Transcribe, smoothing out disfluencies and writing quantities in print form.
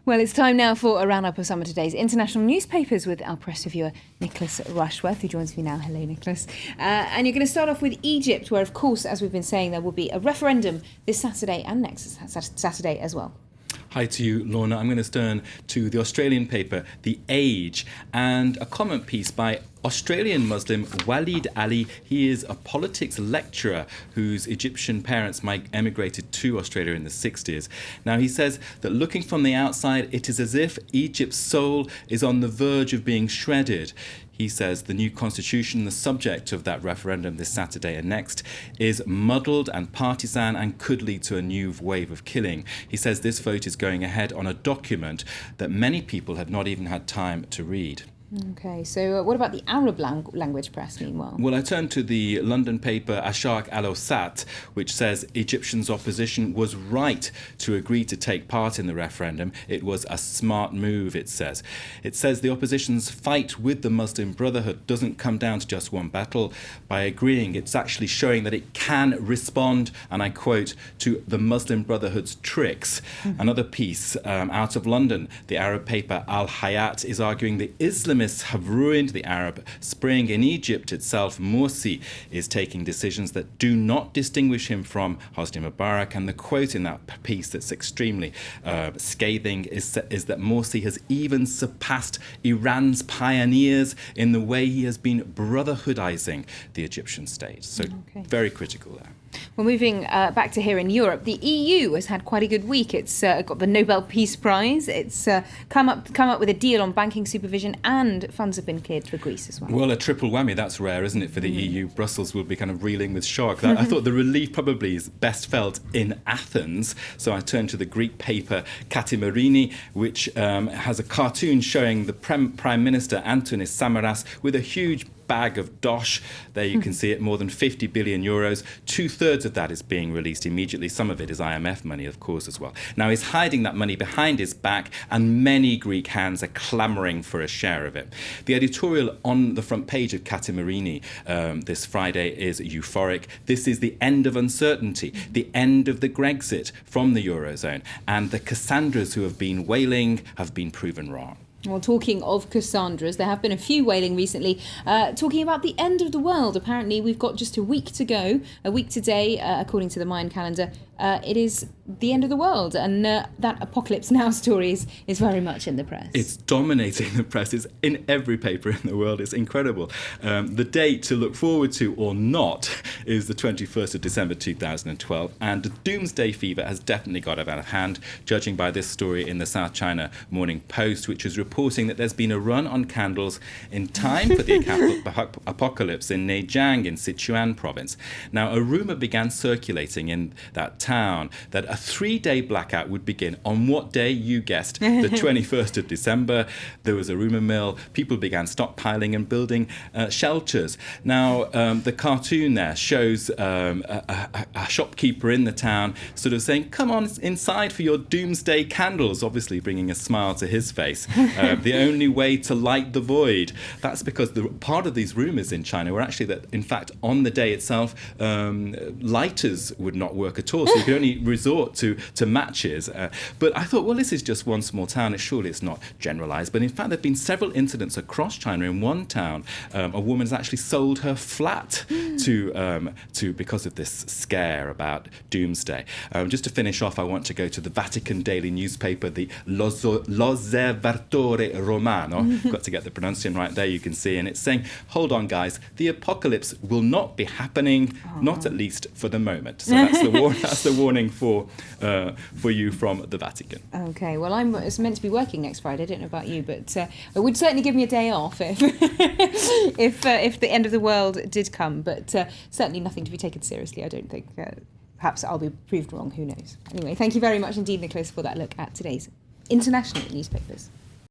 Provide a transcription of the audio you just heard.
Well, it's time now for a roundup of some of today's international newspapers with our press reviewer, Nicholas Rushworth, who joins me now. Hello, Nicholas. And you're going to start off with Egypt, where, of course, as we've been saying, there will be a referendum this Saturday and next Saturday as well. Hi to you, Lorna. I'm going to turn to the Australian paper, The Age, and a comment piece by Australian Muslim Walid Ali. He is a politics lecturer whose Egyptian parents emigrated to Australia in the 60s. Now, he says that looking from the outside, it is as if Egypt's soul is on the verge of being shredded. He says the new constitution, the subject of that referendum this Saturday and next, is muddled and partisan and could lead to a new wave of killing. He says this vote is going ahead on a document that many people have not even had time to read. OK, so what about the Arab language press, meanwhile? Well, I turn to the London paper Ashaq Al-Awsat, which says Egyptians' opposition was right to agree to take part in the referendum. It was a smart move, it says. It says the opposition's fight with the Muslim Brotherhood doesn't come down to just one battle. By agreeing, it's actually showing that it can respond, and I quote, to the Muslim Brotherhood's tricks. Another piece out of London, the Arab paper Al-Hayat is arguing the Islamists have ruined the Arab Spring. In Egypt itself, Morsi is taking decisions that do not distinguish him from Hosni Mubarak. And the quote in that piece that's extremely scathing is that Morsi has even surpassed Iran's pioneers in the way he has been brotherhoodizing the Egyptian state. So very critical there. Well, moving back to here in Europe, the EU has had quite a good week. It's got the Nobel Peace Prize. It's come up with a deal on banking supervision, and funds have been cleared for Greece as well. Well, a triple whammy. That's rare, isn't it, for the EU? Brussels will be kind of reeling with shock. I thought the relief probably is best felt in Athens. So I turn to the Greek paper Katimirini, which has a cartoon showing the Prime Minister Antonis Samaras with a huge bag of dosh. There you can see it, more than 50 billion euros. 2/3 of that is being released immediately. Some of it is IMF money, of course, as well. Now, he's hiding that money behind his back, and many Greek hands are clamouring for a share of it. The editorial on the front page of Katimirini this Friday is euphoric. This is the end of uncertainty, the end of the Grexit from the Eurozone, and the Cassandras who have been wailing have been proven wrong. Well, talking of Cassandras, there have been a few wailing recently, talking about the end of the world. Apparently, we've got just a week to go, a week today, according to the Mayan calendar. It is the end of the world, and that Apocalypse Now story is very much in the press. It's dominating the press. It's in every paper in the world. It's incredible. The date to look forward to or not is the 21st of December 2012, and the doomsday fever has definitely got out of hand, judging by this story in the South China Morning Post, which was reporting that there's been a run on candles in time for the apocalypse in Zhejiang in Sichuan province. Now, a rumour began circulating in that town that a 3-day blackout would begin on what day? You guessed, the 21st of December. There was a rumour mill. People began stockpiling and building shelters. Now, the cartoon there shows a shopkeeper in the town sort of saying, come on inside for your doomsday candles, obviously bringing a smile to his face. The only way to light the void. That's because part of these rumours in China were actually that, in fact, on the day itself, lighters would not work at all. So you could only resort to matches. But I thought, well, this is just one small town. Surely it's not generalised. But in fact, there have been several incidents across China. In one town, a woman has actually sold her flat to because of this scare about doomsday. Just to finish off, I want to go to the Vatican daily newspaper, the L'Osservatore Romano. Got to get the pronunciation right there, you can see. And it's saying, hold on, guys, the apocalypse will not be happening, not at least for the moment. So that's the warning for you from the Vatican. OK, well, I'm meant to be working next Friday. I don't know about you, but it would certainly give me a day off if if the end of the world did come. But certainly nothing to be taken seriously, I don't think. Perhaps I'll be proved wrong, who knows. Anyway, thank you very much indeed, Nicholas, for that look at today's international newspapers.